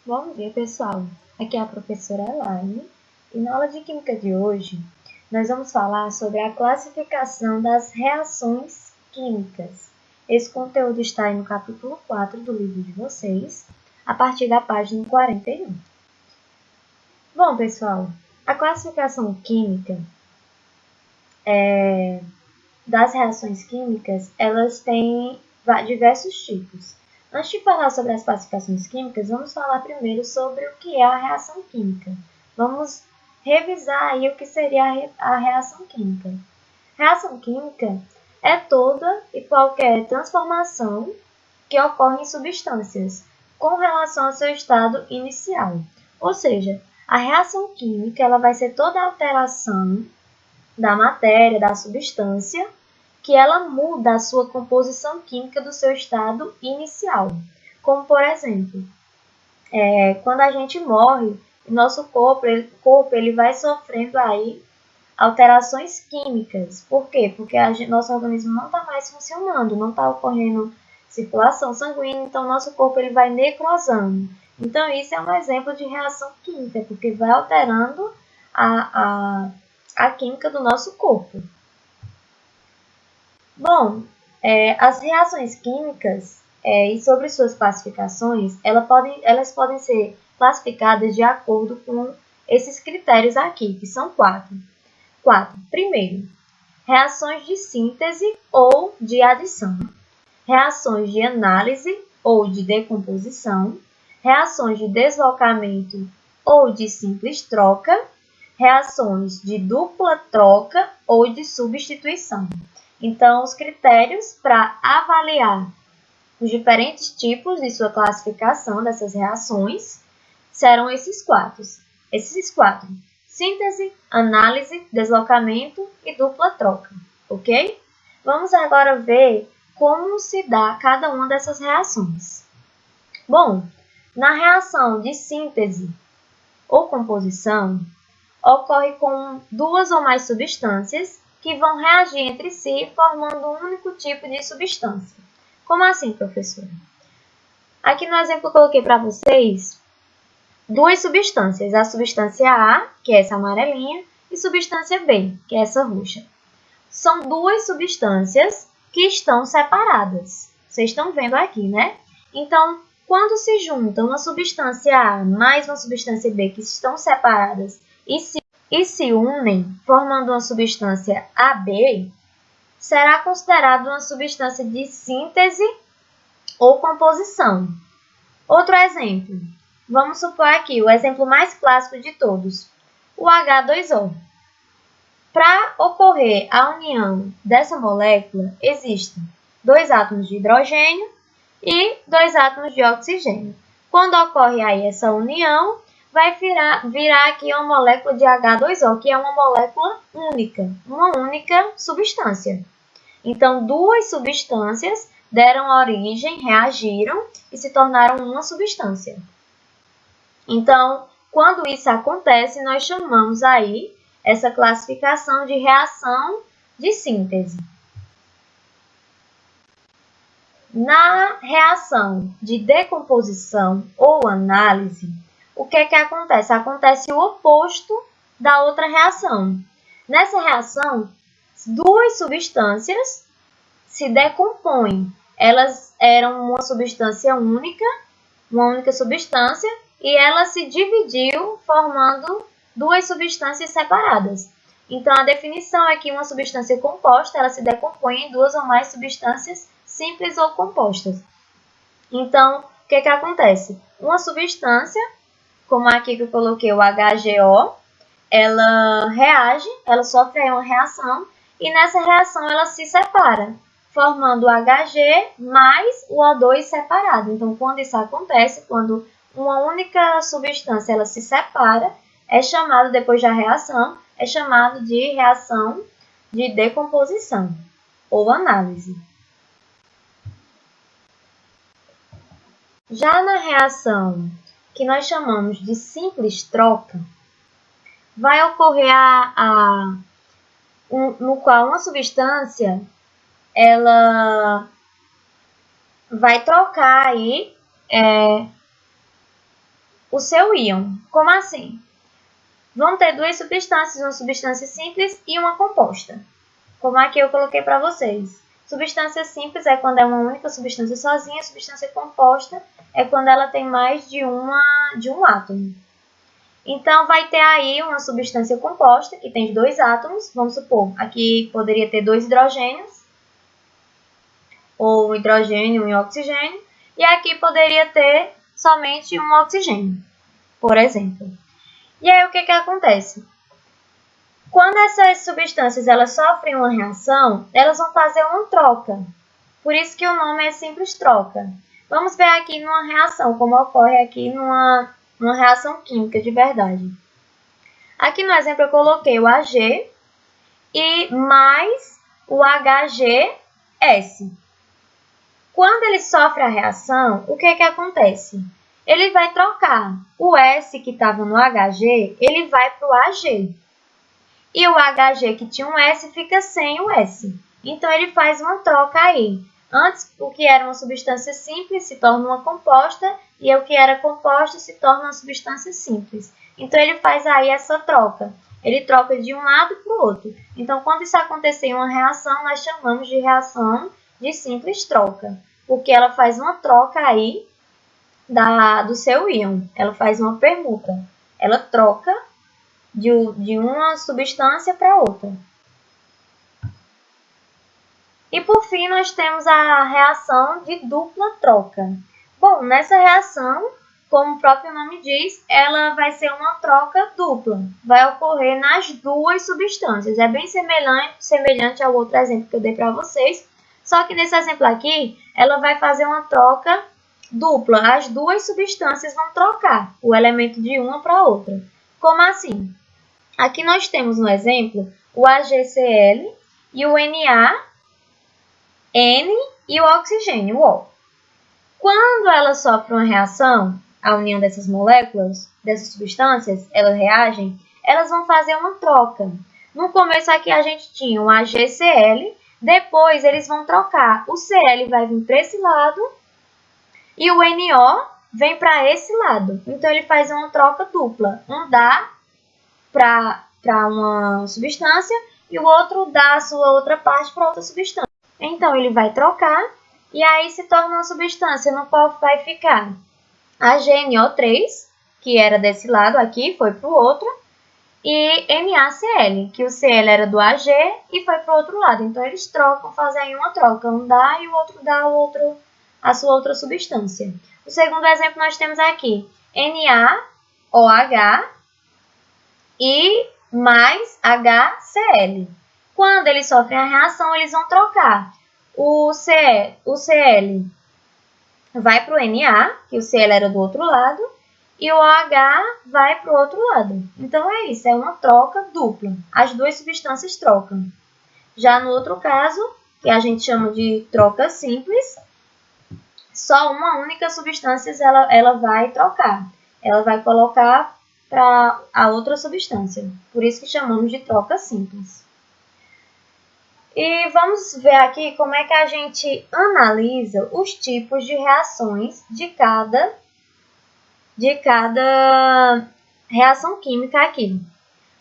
Bom dia, pessoal. Aqui é a professora Elaine e na aula de Química de hoje nós vamos falar sobre a classificação das reações químicas. Esse conteúdo está aí no capítulo 4 do livro de vocês, a partir da página 41. Bom, pessoal, a classificação química das reações químicas, elas têm diversos tipos. Antes de falar sobre as classificações químicas, vamos falar primeiro sobre o que é a reação química. Vamos revisar aí o que seria a reação química. Reação química é toda e qualquer transformação que ocorre em substâncias com relação ao seu estado inicial. Ou seja, a reação química ela vai ser toda alteração da matéria, da substância, que ela muda a sua composição química do seu estado inicial. Como, por exemplo, quando a gente morre, nosso corpo ele vai sofrendo aí alterações químicas. Por quê? Porque nosso organismo não está mais funcionando, não está ocorrendo circulação sanguínea, então nosso corpo ele vai necrosando. Então, isso é um exemplo de reação química, porque vai alterando a química do nosso corpo. Bom, as reações químicas e sobre suas classificações, elas podem ser classificadas de acordo com esses critérios aqui, que são quatro. Primeiro, reações de síntese ou de adição, reações de análise ou de decomposição, reações de deslocamento ou de simples troca, reações de dupla troca ou de substituição. Então, os critérios para avaliar os diferentes tipos de sua classificação dessas reações serão esses quatro. Síntese, análise, deslocamento e dupla troca, ok? Vamos agora ver como se dá cada uma dessas reações. Bom, na reação de síntese ou composição, ocorre com duas ou mais substâncias que vão reagir entre si formando um único tipo de substância. Como assim, professora? Aqui no exemplo eu coloquei para vocês duas substâncias, a substância A, que é essa amarelinha, e substância B, que é essa roxa. São duas substâncias que estão separadas. Vocês estão vendo aqui, né? Então, quando se junta uma substância A mais uma substância B que estão separadas e se unem, formando uma substância AB, será considerado uma substância de síntese ou composição. Outro exemplo. Vamos supor aqui o exemplo mais clássico de todos, o H2O. Para ocorrer a união dessa molécula, existem dois átomos de hidrogênio e dois átomos de oxigênio. Quando ocorre aí essa união, vai virar aqui uma molécula de H2O, que é uma molécula única, uma única substância. Então, duas substâncias deram origem, reagiram e se tornaram uma substância. Então, quando isso acontece, nós chamamos aí essa classificação de reação de síntese. Na reação de decomposição ou análise, o que acontece? Acontece o oposto da outra reação. Nessa reação, duas substâncias se decompõem. Elas eram uma substância única, uma única substância, e ela se dividiu formando duas substâncias separadas. Então, a definição é que uma substância composta ela se decompõe em duas ou mais substâncias simples ou compostas. Então, o que acontece? Uma substância, como aqui que eu coloquei o HGO, ela reage, ela sofre uma reação, e nessa reação ela se separa, formando o Hg mais o O2 separado. Então, quando isso acontece, quando uma única substância ela se separa, é chamado, depois da reação, é chamado de reação de decomposição ou análise. Já na reação que nós chamamos de simples troca, vai ocorrer no qual uma substância ela vai trocar aí o seu íon. Como assim? Vão ter duas substâncias, uma substância simples e uma composta. Como aqui eu coloquei para vocês. Substância simples é quando é uma única substância sozinha, substância composta é quando ela tem mais de um átomo. Então, vai ter aí uma substância composta, que tem 2 átomos, vamos supor, aqui poderia ter 2 hidrogênios, ou um hidrogênio e um oxigênio, e aqui poderia ter somente um oxigênio, por exemplo. E aí, o que acontece? Quando essas substâncias elas sofrem uma reação, elas vão fazer uma troca. Por isso que o nome é simples troca. Vamos ver aqui numa reação, como ocorre aqui numa reação química de verdade. Aqui no exemplo eu coloquei o Ag e mais o HGS. Quando ele sofre a reação, o que acontece? Ele vai trocar o S que estava no HG, ele vai para o Ag. E o HG que tinha um S fica sem o S. Então, ele faz uma troca aí. Antes, o que era uma substância simples se torna uma composta, e o que era composta se torna uma substância simples. Então, ele faz aí essa troca. Ele troca de um lado para o outro. Então, quando isso acontecer em uma reação, nós chamamos de reação de simples troca. Porque ela faz uma troca aí do seu íon. Ela faz uma permuta. Ela troca de uma substância para outra. E por fim, nós temos a reação de dupla troca. Bom, nessa reação, como o próprio nome diz, ela vai ser uma troca dupla. Vai ocorrer nas duas substâncias. É bem semelhante ao outro exemplo que eu dei para vocês. Só que nesse exemplo aqui, ela vai fazer uma troca dupla. As duas substâncias vão trocar o elemento de uma para outra. Como assim? Aqui nós temos no exemplo o AgCl e o Na, N e o oxigênio, O. Quando ela sofre uma reação, a união dessas moléculas, dessas substâncias, elas reagem, elas vão fazer uma troca. No começo aqui a gente tinha o AgCl, depois eles vão trocar. O Cl vai vir para esse lado e o NO vem para esse lado. Então ele faz uma troca dupla. Um dá para uma substância e o outro dá a sua outra parte para outra substância. Então, ele vai trocar e aí se torna uma substância no qual vai ficar a GNO3, que era desse lado aqui, foi para o outro, e NaCl, que o Cl era do Ag e foi para o outro lado. Então, eles trocam, fazem uma troca. Um dá e o outro dá a sua outra substância. O segundo exemplo nós temos aqui NaOH e mais HCl. Quando eles sofrem a reação, eles vão trocar. O Cl vai para o Na, que o Cl era do outro lado, e o OH vai para o outro lado. Então, é isso, é uma troca dupla. As duas substâncias trocam. Já no outro caso, que a gente chama de troca simples, só uma única substância ela vai trocar. Ela vai colocar para a outra substância. Por isso que chamamos de troca simples. E vamos ver aqui como é que a gente analisa os tipos de reações de cada reação química aqui.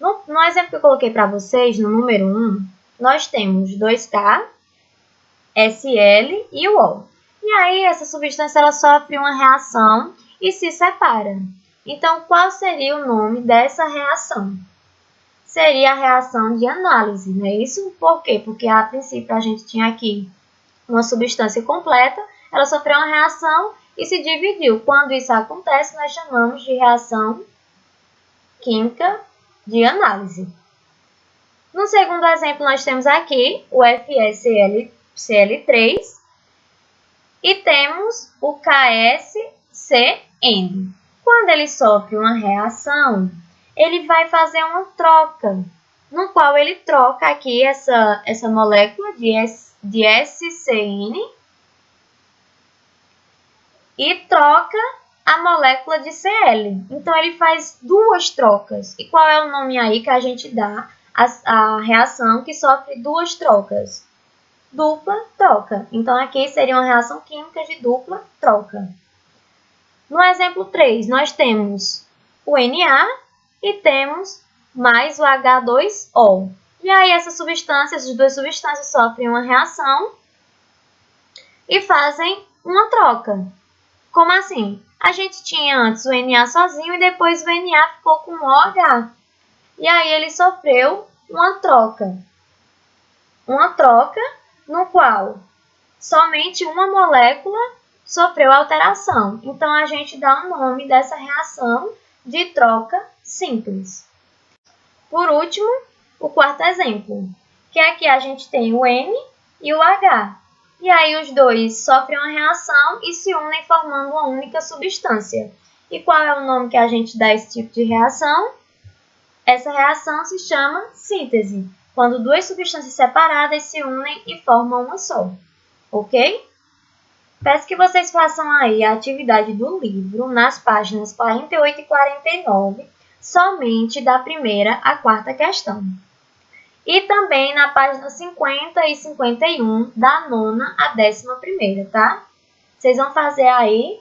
No exemplo que eu coloquei para vocês, no número 1, nós temos 2K, Sl e o O. E aí, essa substância ela sofre uma reação e se separa. Então, qual seria o nome dessa reação? Seria a reação de análise, não é isso? Por quê? Porque a princípio a gente tinha aqui uma substância completa, ela sofreu uma reação e se dividiu. Quando isso acontece, nós chamamos de reação química de análise. No segundo exemplo, nós temos aqui o FeCl3 e temos o KSCN. Quando ele sofre uma reação, ele vai fazer uma troca, no qual ele troca aqui essa molécula de SCN e troca a molécula de Cl. Então, ele faz duas trocas. E qual é o nome aí que a gente dá à reação que sofre duas trocas? Dupla troca. Então, aqui seria uma reação química de dupla troca. No exemplo 3, nós temos o Na e temos mais o H2O. E aí essas duas substâncias sofrem uma reação e fazem uma troca. Como assim? A gente tinha antes o Na sozinho e depois o Na ficou com o OH. E aí ele sofreu uma troca. Uma troca no qual somente uma molécula sofreu alteração. Então, a gente dá o nome dessa reação de troca simples. Por último, o quarto exemplo, que aqui a gente tem o N e o H. E aí os dois sofrem uma reação e se unem formando uma única substância. E qual é o nome que a gente dá a esse tipo de reação? Essa reação se chama síntese, quando duas substâncias separadas se unem e formam uma só. Ok? Peço que vocês façam aí a atividade do livro nas páginas 48 e 49, somente da primeira à quarta questão. E também na página 50 e 51, da nona à 11ª, tá? Vocês vão fazer aí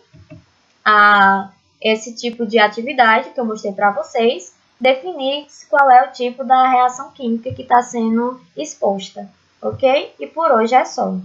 esse tipo de atividade que eu mostrei para vocês, definir qual é o tipo da reação química que está sendo exposta, ok? E por hoje é só.